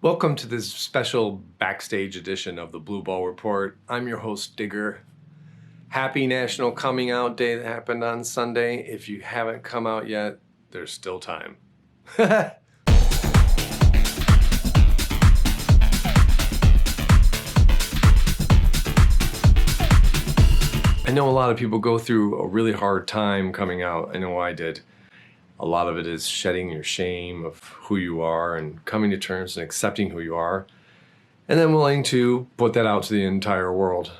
Welcome to this special backstage edition of the Blue Ball Report. I'm your host, Digger. Happy National Coming Out Day that happened on Sunday. If you haven't come out yet, there's still time. I know a lot of people go through a really hard time coming out. I know I did. A lot of it is shedding your shame of who you are and coming to terms and accepting who you are, and then willing to put that out to the entire world.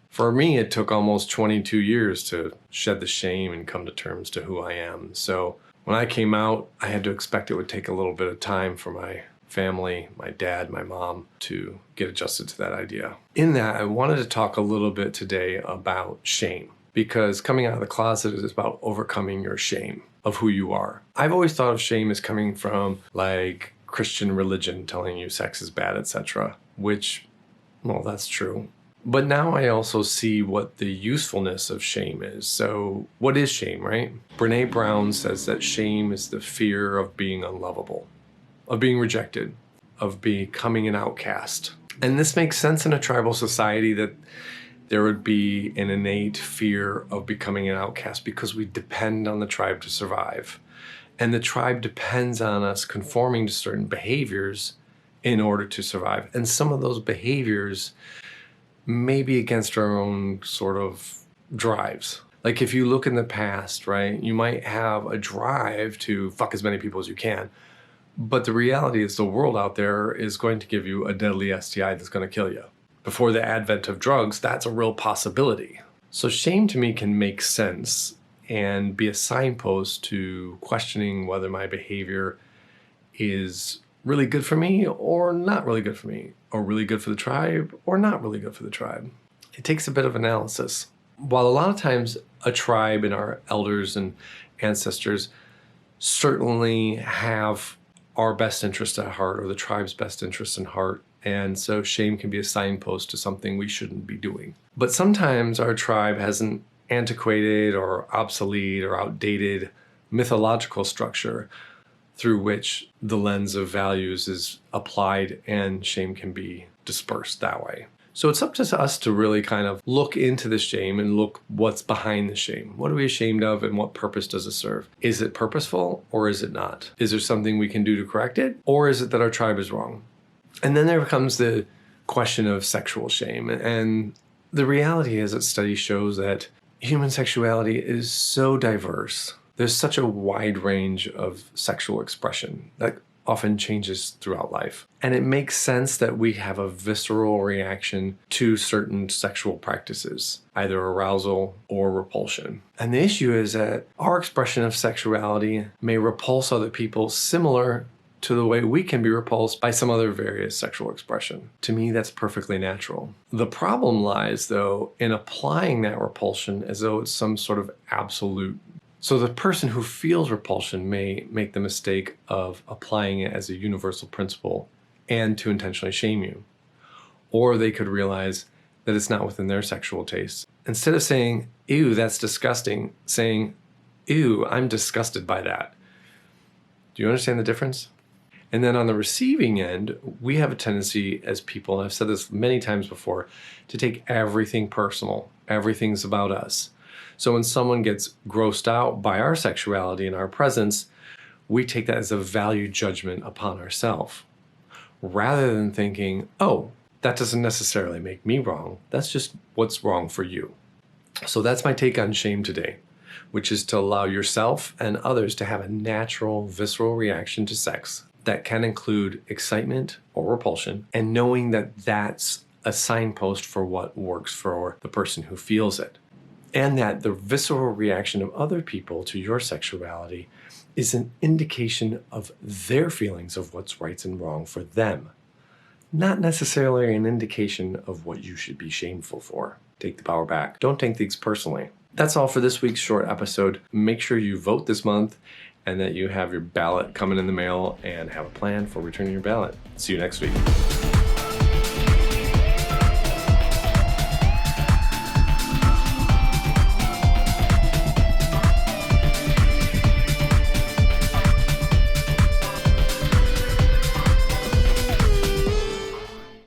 For me, it took almost 22 years to shed the shame and come to terms to who I am. So when I came out, I had to expect it would take a little bit of time for my family, my dad, my mom, to get adjusted to that idea. In that, I wanted to talk a little bit today about shame, because coming out of the closet is about overcoming your shame of who you are. I've always thought of shame as coming from like Christian religion telling you sex is bad, etc., which, well, that's true. But now I also see what the usefulness of shame is. So what is shame, right? Brene Brown says that shame is the fear of being unlovable, of being rejected, of becoming an outcast. And this makes sense in a tribal society, that there would be an innate fear of becoming an outcast because we depend on the tribe to survive. And the tribe depends on us conforming to certain behaviors in order to survive. And some of those behaviors may be against our own sort of drives. Like if you look in the past, right, you might have a drive to fuck as many people as you can. But the reality is the world out there is going to give you a deadly STI that's going to kill you. Before the advent of drugs, that's a real possibility. So shame to me can make sense and be a signpost to questioning whether my behavior is really good for me or not really good for me, or really good for the tribe or not really good for the tribe. It takes a bit of analysis. While a lot of times a tribe and our elders and ancestors certainly have our best interest at heart, or the tribe's best interest in heart, and so shame can be a signpost to something we shouldn't be doing. But sometimes our tribe has an antiquated or obsolete or outdated mythological structure through which the lens of values is applied, and shame can be dispersed that way. So it's up to us to really kind of look into the shame and look what's behind the shame. What are we ashamed of and what purpose does it serve? Is it purposeful or is it not? Is there something we can do to correct it? Or is it that our tribe is wrong? And then there comes the question of sexual shame. And the reality is that study shows that human sexuality is so diverse. There's such a wide range of sexual expression that often changes throughout life. And it makes sense that we have a visceral reaction to certain sexual practices, either arousal or repulsion. And the issue is that our expression of sexuality may repulse other people similar to the way we can be repulsed by some other various sexual expression. To me, that's perfectly natural. The problem lies, though, in applying that repulsion as though it's some sort of absolute. So the person who feels repulsion may make the mistake of applying it as a universal principle and to intentionally shame you. Or they could realize that it's not within their sexual taste. Instead of saying, ew, that's disgusting, saying, ew, I'm disgusted by that. Do you understand the difference? And then on the receiving end, we have a tendency as people, and I've said this many times before, to take everything personal. Everything's about us. So when someone gets grossed out by our sexuality and our presence, we take that as a value judgment upon ourselves, rather than thinking, oh, that doesn't necessarily make me wrong. That's just what's wrong for you. So that's my take on shame today, which is to allow yourself and others to have a natural, visceral reaction to sex that can include excitement or repulsion, and knowing that that's a signpost for what works for the person who feels it. And that the visceral reaction of other people to your sexuality is an indication of their feelings of what's right and wrong for them, not necessarily an indication of what you should be shameful for. Take the power back. Don't take things personally. That's all for this week's short episode. Make sure you vote this month and that you have your ballot coming in the mail and have a plan for returning your ballot. See you next week.